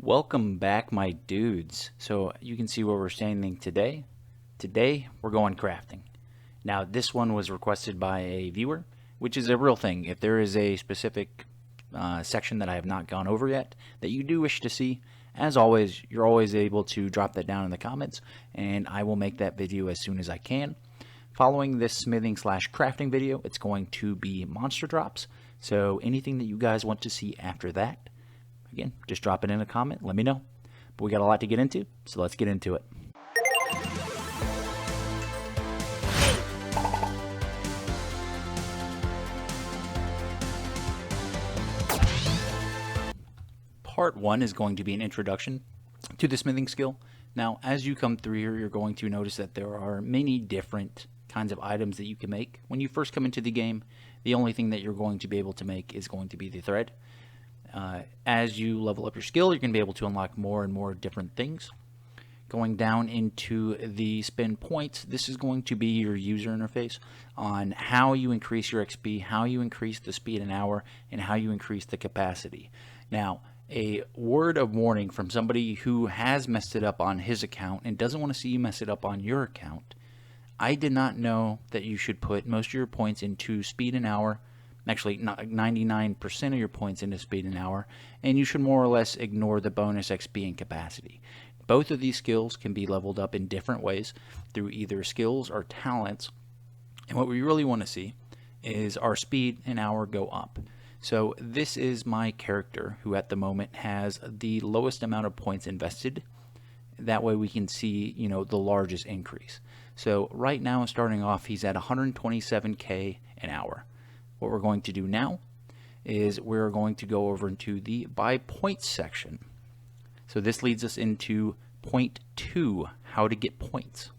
Welcome back, my dudes. So you can see where we're standing today. Today we're going crafting. Now this one was requested by a viewer, which is a real thing. If there is a specific section that I have not gone over yet that you do wish to see, as always, you're always able to drop that down in the comments and I will make that video as soon as I can. Following this smithing / crafting video, it's going to be monster drops. So anything that you guys want to see after that, again, just drop it in a comment, let me know. But we got a lot to get into, so let's get into it. Part 1 is going to be an introduction to the smithing skill. Now, as you come through here, you're going to notice that there are many different kinds of items that you can make. When you first come into the game, the only thing that you're going to be able to make is going to be the thread. As you level up your skill, you're going to be able to unlock more and more different things. Going down into the spin points, this is going to be your user interface on how you increase your XP, how you increase the speed an hour, and how you increase the capacity. Now, a word of warning from somebody who has messed it up on his account and doesn't want to see you mess it up on your account. I did not know that you should put most of your points into speed an hour, actually 99% of your points into speed an hour, and you should more or less ignore the bonus XP and capacity. Both of these skills can be leveled up in different ways through either skills or talents, and what we really want to see is our speed an hour go up. So this is my character who at the moment has the lowest amount of points invested. That way we can see, the largest increase. So right now, starting off, he's at 127k an hour. What we're going to do now is we're going to go over into the buy points section. So this leads us into point 2, how to get points.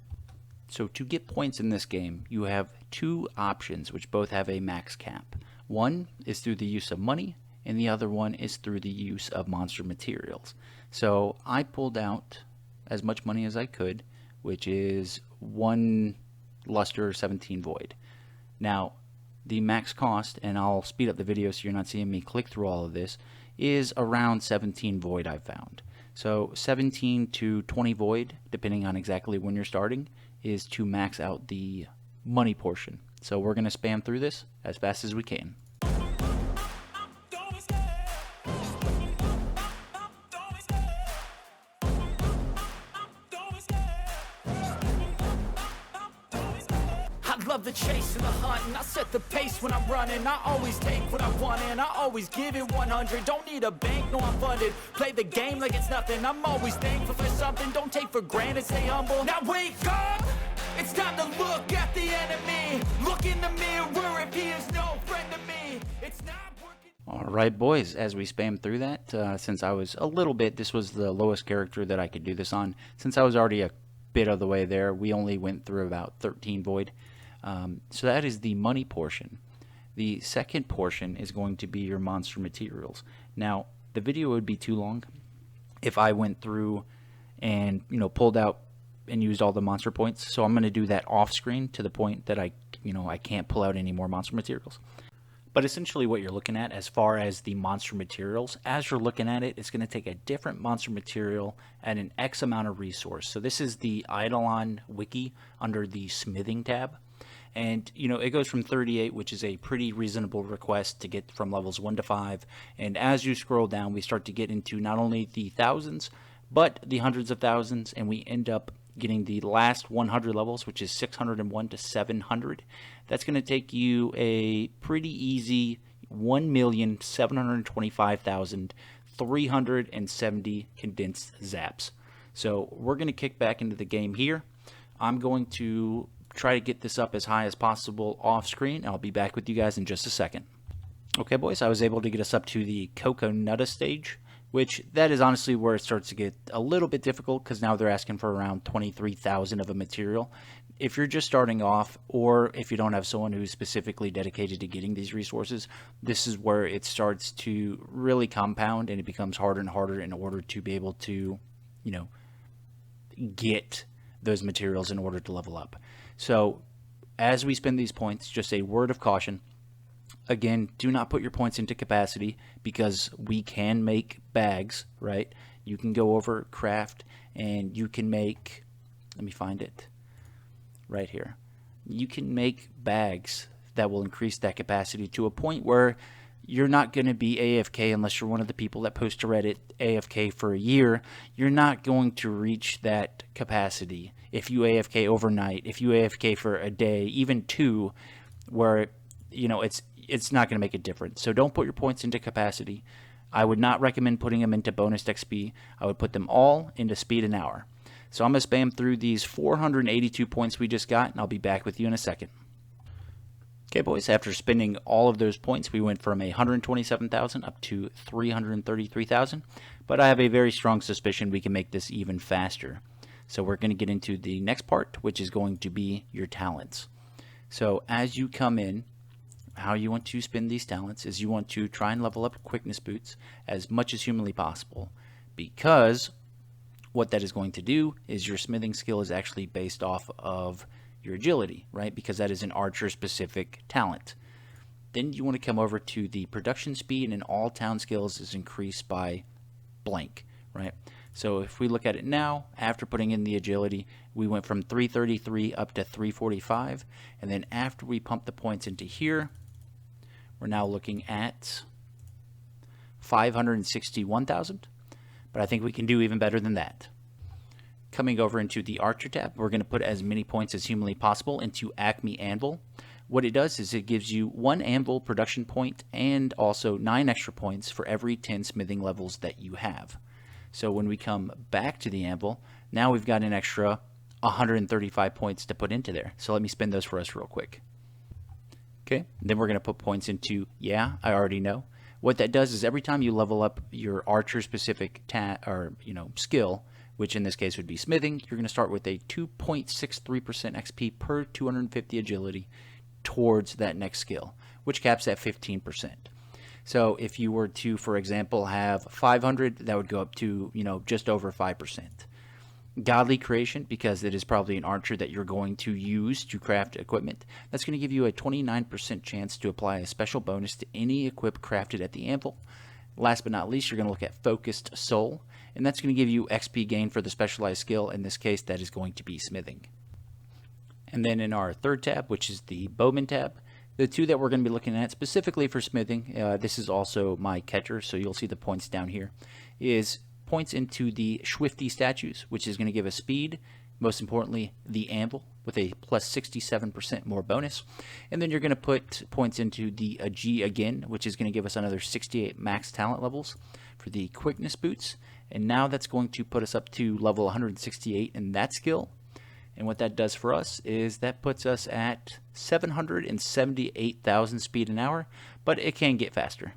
So to get points in this game, you have two options which both have a max cap. One is through the use of money, and the other one is through the use of monster materials. So I pulled out as much money as I could, which is 1 luster, 17 void. Now, the max cost, and I'll speed up the video so you're not seeing me click through all of this, is around 17 void I've found. So 17 to 20 void, depending on exactly when you're starting, is to max out the money portion. So we're going to spam through this as fast as we can. Love the chase and the hunt, and I set the pace when I'm running. I always take what I want and I always give it 100. Don't need a bank, no I'm funded. Play the game like it's nothing. I'm always thankful for something. Don't take for granted, stay humble. Now wake up! It's time to look at the enemy. Look in the mirror if he is no friend to me. It's not working. Alright boys, as we spam through that, since I was a little bit, this was the lowest character that I could do this on. Since I was already a bit of the way there, we only went through about 13 void. So that is the money portion. The second portion is going to be your monster materials. Now, the video would be too long if I went through and pulled out and used all the monster points. So I'm going to do that off screen to the point that I can't pull out any more monster materials. But essentially what you're looking at as far as the monster materials, as you're looking at it, it's going to take a different monster material at an X amount of resource. So this is the Idleon wiki under the smithing tab. And, it goes from 38, which is a pretty reasonable request to get from levels 1 to 5. And as you scroll down, we start to get into not only the thousands, but the hundreds of thousands. And we end up getting the last 100 levels, which is 601 to 700. That's going to take you a pretty easy 1,725,370 condensed zaps. So we're going to kick back into the game here. I'm going to try to get this up as high as possible off screen. I'll be back with you guys in just a second. Okay boys, I was able to get us up to the Coconutta stage, which that is honestly where it starts to get a little bit difficult because now they're asking for around 23,000 of a material. If you're just starting off, or if you don't have someone who's specifically dedicated to getting these resources, this is where it starts to really compound and it becomes harder and harder in order to be able to, get those materials in order to level up. So as we spend these points, just a word of caution, again, do not put your points into capacity because we can make bags, right? You can go over craft and you can make, let me find it right here. You can make bags that will increase that capacity to a point where you're not going to be AFK unless you're one of the people that post to Reddit AFK for a year. You're not going to reach that capacity if you AFK overnight, if you AFK for a day, even two, where it's not going to make a difference. So don't put your points into capacity. I would not recommend putting them into bonus XP. I would put them all into speed and hour. So I'm going to spam through these 482 points we just got, and I'll be back with you in a second. Okay, boys, after spending all of those points, we went from 127,000 up to 333,000. But I have a very strong suspicion we can make this even faster. So we're going to get into the next part, which is going to be your talents. So as you come in, how you want to spend these talents is you want to try and level up quickness boots as much as humanly possible, because what that is going to do is your smithing skill is actually based off of your agility, right? Because that is an archer specific talent. Then you want to come over to the production speed, and all town skills is increased by blank, right? So if we look at it now, after putting in the agility, we went from 333 up to 345, and then after we pump the points into here, we're now looking at 561,000, but I think we can do even better than that. Coming over into the Archer tab, we're going to put as many points as humanly possible into Acme Anvil. What it does is it gives you 1 anvil production point and also 9 extra points for every 10 smithing levels that you have. So when we come back to the anvil, now we've got an extra 135 points to put into there. So let me spin those for us real quick. Okay, then we're going to put points into, yeah, I already know. What that does is every time you level up your archer specific skill, which in this case would be smithing, you're going to start with a 2.63% XP per 250 agility towards that next skill, which caps at 15%. So if you were to, for example, have 500, that would go up to, just over 5%. Godly creation, because it is probably an archer that you're going to use to craft equipment, that's going to give you a 29% chance to apply a special bonus to any equip crafted at the anvil. Last but not least, you're going to look at focused soul, and that's going to give you XP gain for the specialized skill. In this case, that is going to be smithing. And then in our third tab, which is the bowman tab, the two that we're going to be looking at specifically for smithing, this is also my catcher, so you'll see the points down here, is points into the Swifty statues, which is going to give us speed, most importantly the anvil with a plus 67% more bonus, and then you're going to put points into the G again, which is going to give us another 68 max talent levels for the quickness boots, and now that's going to put us up to level 168 in that skill. And what that does for us is that puts us at 778,000 speed an hour, but it can get faster.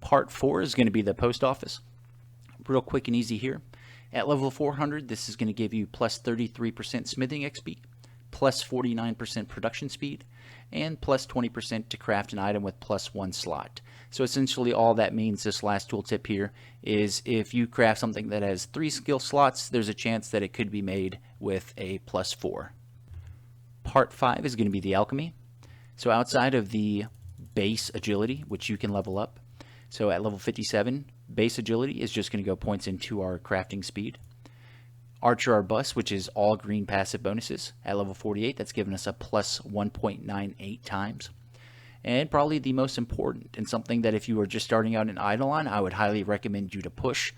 Part 4 is going to be the post office. Real quick and easy here. At level 400, this is going to give you plus 33% smithing XP, plus 49% production speed, and plus 20% to craft an item with plus 1 slot. So essentially all that means, this last tooltip here, is if you craft something that has 3 skill slots, there's a chance that it could be made with a plus 4. Part 5 is going to be the alchemy. So outside of the base agility, which you can level up, so at level 57, base agility is just going to go points into our crafting speed. Archer Arbust, which is all green passive bonuses, at level 48, that's given us a plus 1.98 times. And probably the most important, and something that if you are just starting out in Idleon, I would highly recommend you to push,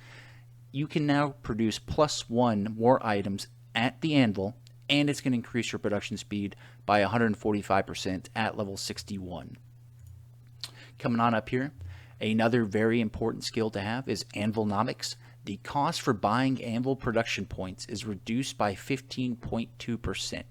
you can now produce plus 1 more items at the anvil, and it's going to increase your production speed by 145% at level 61. Coming on up here, another very important skill to have is Anvilnomics. The cost for buying anvil production points is reduced by 15.2%.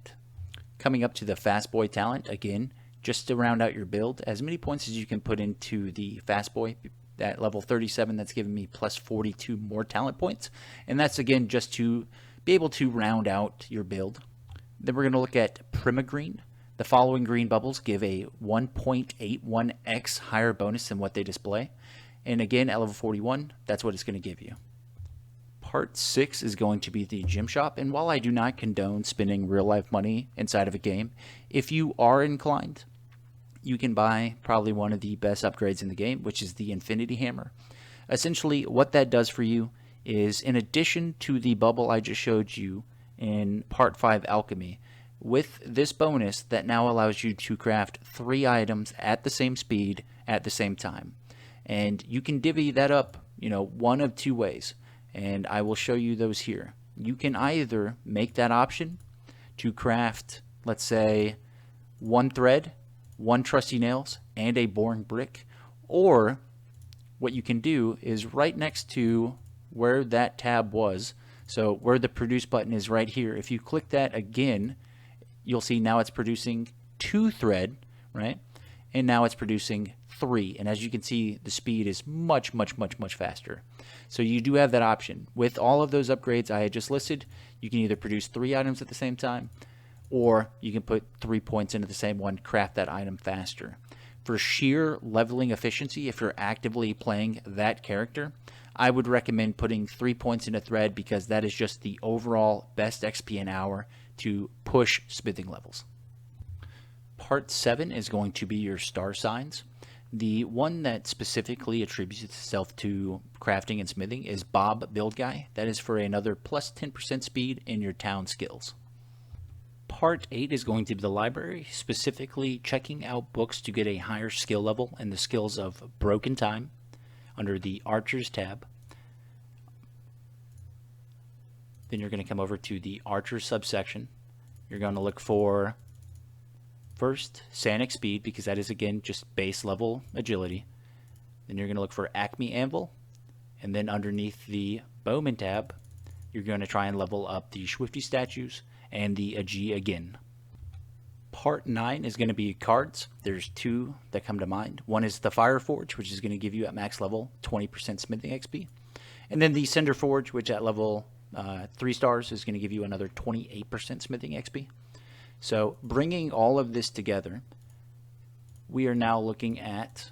Coming up to the Fast Boy talent, again, just to round out your build, as many points as you can put into the Fast Boy. At level 37, that's giving me plus 42 more talent points. And that's, again, just to be able to round out your build. Then we're going to look at Prima-Green. The following green bubbles give a 1.81x higher bonus than what they display. And again, at level 41, that's what it's going to give you. Part 6 is going to be the gym shop. And while I do not condone spending real life money inside of a game, if you are inclined, you can buy probably one of the best upgrades in the game, which is the Infinity Hammer. Essentially, what that does for you is, in addition to the bubble I just showed you in Part 5 Alchemy, with this bonus that now allows you to craft 3 items at the same speed at the same time. And you can divvy that up, one of 2 ways, and I will show you those here. You can either make that option to craft, let's say, 1 thread, 1 trusty nails, and a boring brick, or what you can do is right next to where that tab was, so where the produce button is right here, if you click that again, you'll see now it's producing 2 thread, right? And now it's producing 3. And as you can see, the speed is much, much, much, much faster. So you do have that option. With all of those upgrades I had just listed, you can either produce 3 items at the same time, or you can put 3 points into the same one, craft that item faster. For sheer leveling efficiency, if you're actively playing that character, I would recommend putting 3 points in a thread, because that is just the overall best XP an hour to push smithing levels. Part 7 is going to be your star signs. The one that specifically attributes itself to crafting and smithing is Bob Build Guy. That is for another plus 10% speed in your town skills. Part 8 is going to be the library, specifically checking out books to get a higher skill level in the skills of Broken Time under the Archers tab. Then you're going to come over to the Archer subsection. You're going to look for, first, Sanic Speed, because that is, again, just base level agility. Then you're going to look for Acme Anvil. And then underneath the Bowman tab, you're going to try and level up the Swifty statues and the Agi again. Part 9 is going to be cards. There's 2 that come to mind. One is the Fire Forge, which is going to give you at max level 20% smithing XP. And then the Cinder Forge, which at level 3 stars is going to give you another 28% smithing XP. So bringing all of this together, we are now looking at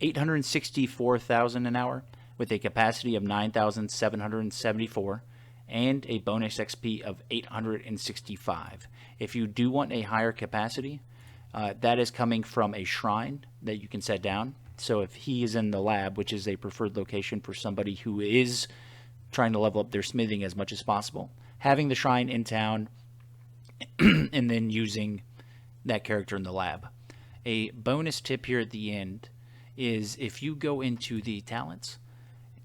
864,000 an hour with a capacity of 9,774 and a bonus XP of 865. If you do want a higher capacity, that is coming from a shrine that you can set down. So if he is in the lab, which is a preferred location for somebody who is trying to level up their smithing as much as possible, having the shrine in town and then using that character in the lab. A bonus tip here at the end is, if you go into the talents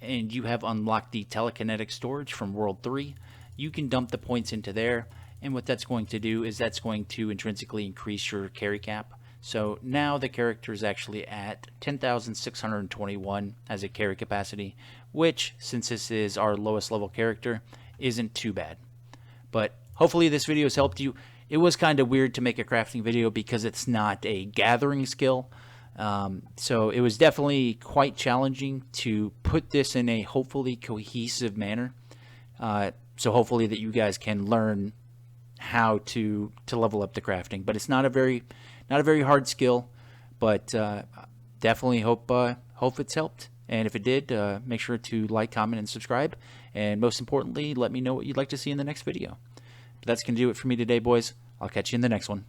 and you have unlocked the telekinetic storage from World 3, you can dump the points into there, and what that's going to do is that's going to intrinsically increase your carry cap. So now the character is actually at 10,621 as a carry capacity, which, since this is our lowest level character, isn't too bad. But hopefully this video has helped you. It was kind of weird to make a crafting video because it's not a gathering skill. So it was definitely quite challenging to put this in a hopefully cohesive manner. So hopefully that you guys can learn how to level up the crafting. But it's not a very hard skill. But definitely hope it's helped. And if it did, make sure to like, comment, and subscribe. And most importantly, let me know what you'd like to see in the next video. But that's going to do it for me today, boys. I'll catch you in the next one.